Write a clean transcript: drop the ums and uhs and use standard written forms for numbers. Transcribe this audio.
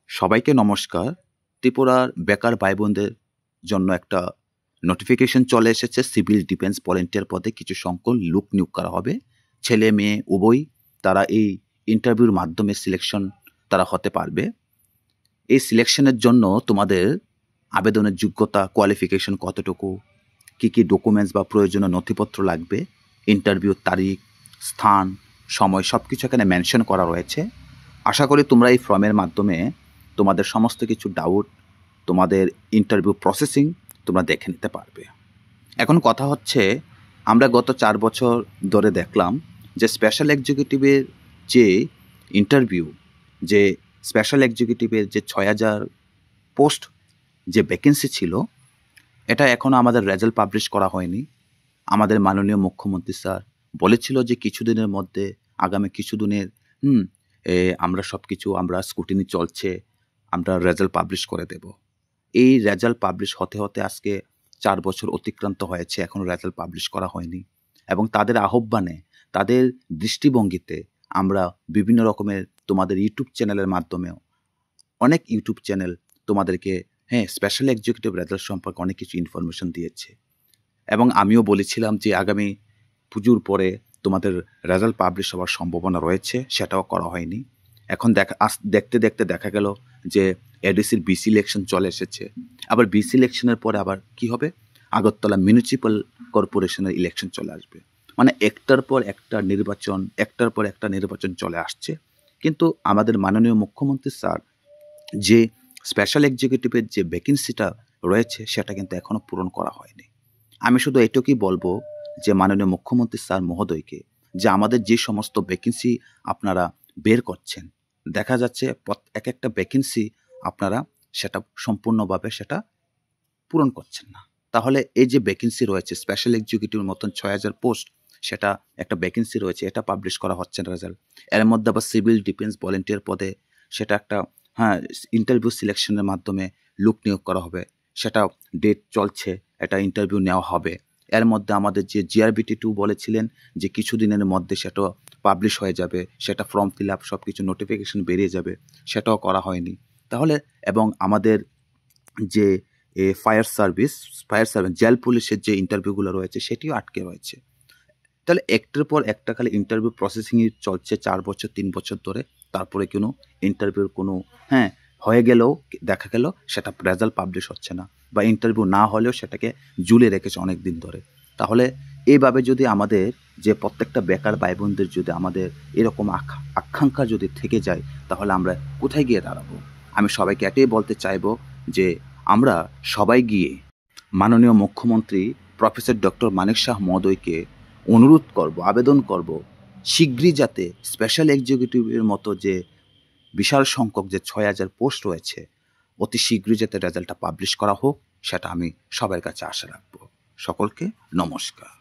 সবাইকে নমস্কার। ত্রিপুরার বেকার ভাই বোনদের জন্য একটা নোটিফিকেশন চলে এসেছে। সিভিল ডিফেন্স ভলেন্টিয়ার পদে কিছু সংখ্যক লোক নিয়োগ করা হবে। ছেলে মেয়ে উভয় তারা এই ইন্টারভিউর মাধ্যমে সিলেকশন তারা হতে পারবে। এই সিলেকশনের জন্য তোমাদের আবেদনের যোগ্যতা, কোয়ালিফিকেশন কতটুকু, কী কী ডকুমেন্টস বা প্রয়োজনীয় নথিপত্র লাগবে, ইন্টারভিউর তারিখ, স্থান, সময় সব কিছু এখানে মেনশন করা রয়েছে। আশা করি তোমরা এই ফর্মের মাধ্যমে তোমাদের সমস্ত কিছু ডাউট, তোমাদের ইন্টারভিউ প্রসেসিং তোমরা দেখে নিতে পারবে। এখন কথা হচ্ছে, আমরা গত 4 বছর ধরে দেখলাম যে স্পেশাল এক্সিকিউটিভের যে ইন্টারভিউ, যে স্পেশাল এক্সিকিউটিভের যে 6000 পোস্ট যে ভ্যাকেন্সি ছিল, এটা এখনও আমাদের রেজাল্ট পাবলিশ করা হয়নি। আমাদের মাননীয় মুখ্যমন্ত্রী স্যার বলেছিল যে কিছুদিনের মধ্যে, আগামী কিছুদিনের আমরা সব কিছু, আমরা স্কুটিনি চলছে, আমরা রেজাল্ট পাবলিশ করে দেব। এই রেজাল্ট পাবলিশ হতে হতে আজকে 4 বছর অতিক্রান্ত হয়েছে, এখনও রেজাল্ট পাবলিশ করা হয়নি। এবং তাদের আহ্বানে, তাদের দৃষ্টিভঙ্গিতে আমরা বিভিন্ন রকমের তোমাদের ইউটিউব চ্যানেলের মাধ্যমেও, অনেক ইউটিউব চ্যানেল তোমাদেরকে স্পেশাল এক্সিকিউটিভ রেজাল্ট সম্পর্কে অনেক কিছু ইনফরমেশন দিয়েছে। এবং আমিও বলেছিলাম যে আগামী পুজোর পরে তোমাদের রেজাল্ট পাবলিশ হওয়ার সম্ভাবনা রয়েছে, সেটাও করা হয়নি। এখন দেখতে দেখতে দেখা গেল যে এডিসির বিসি ইলেকশন চলে এসেছে। আবার বিসি ইলেকশনের পরে আবার কি হবে, আগরতলা মিউনিসিপ্যাল কর্পোরেশনের ইলেকশন চলে আসবে। মানে একটার পর একটা নির্বাচন চলে আসছে। কিন্তু আমাদের মাননীয় মুখ্যমন্ত্রী স্যার যে স্পেশাল এক্সিকিউটিভের যে ভ্যাকেন্সিটা রয়েছে, সেটা কিন্তু এখনও পূরণ করা হয়নি। আমি শুধু এটুকুই বলবো যে মাননীয় মুখ্যমন্ত্রী স্যার মহোদয়কে, যে আমাদের যে সমস্ত ভ্যাকেন্সি আপনারা বের করছেন, দেখা যাচ্ছে এক একটা ভ্যাকেন্সি আপনারা সেটা সম্পূর্ণভাবে সেটা পূরণ করছেন না। তাহলে এই যে ভ্যাকেন্সি রয়েছে স্পেশাল এক্সিকিউটিভের মতন 6000 পোস্ট, সেটা একটা ভ্যাকেন্সি রয়েছে, এটা পাবলিশ করা হচ্ছে না রেজাল্ট। এর মধ্যে আবার সিভিল ডিফেন্স ভলেন্টিয়ার পদে সেটা একটা ইন্টারভিউ সিলেকশনের মাধ্যমে লোক নিয়োগ করা হবে, সেটা ডেট চলছে, এটা ইন্টারভিউ নেওয়া হবে। এর মধ্যে আমাদের যে জিআরবিটি 2 বলেছিলেন যে কিছুদিনের মধ্যে সেটা পাবলিশ হয়ে যাবে, সেটা ফর্ম ফিল আপ সব কিছু নোটিফিকেশন বেরিয়ে যাবে, সেটাও করা হয়নি। তাহলে এবং আমাদের যে ফায়ার সার্ভিস জেল পুলিশের যে ইন্টারভিউগুলো রয়েছে, সেটিও আটকে রয়েছে। তাহলে একটার পর একটা খালি ইন্টারভিউ প্রসেসিংই চলছে 4 বছর 3 বছর ধরে। তারপরে কোনো ইন্টারভিউর কোনো হয়ে গেলেও দেখা গেল সেটা রেজাল্ট পাবলিশ হচ্ছে না, বা ইন্টারভিউ না হলেও সেটাকে ঝুলিয়ে রেখেছে অনেক দিন ধরে। তাহলে এইভাবে যদি আমাদের যে প্রত্যেকটা বেকার ভাই বোনদের যদি আমাদের এরকম আকাঙ্ক্ষা যদি থেকে যায়, তাহলে আমরা কোথায় গিয়ে দাঁড়াবো? আমি সবাইকে এটাই বলতে চাইবো যে আমরা সবাই গিয়ে মাননীয় মুখ্যমন্ত্রী প্রফেসর ডক্টর মানিক শাহ মহোদয়কে অনুরোধ করব, আবেদন করব, শীঘ্রই যাতে স্পেশাল এক্সিকিউটিভের মতো যে বিশাল সংখ্যক যে 6000 পোস্ট রয়েছে, অতি শীঘ্রই যাতে রেজাল্টটা পাবলিশ করা হোক, সেটা আমি সবার কাছে আশা রাখব। সকলকে নমস্কার।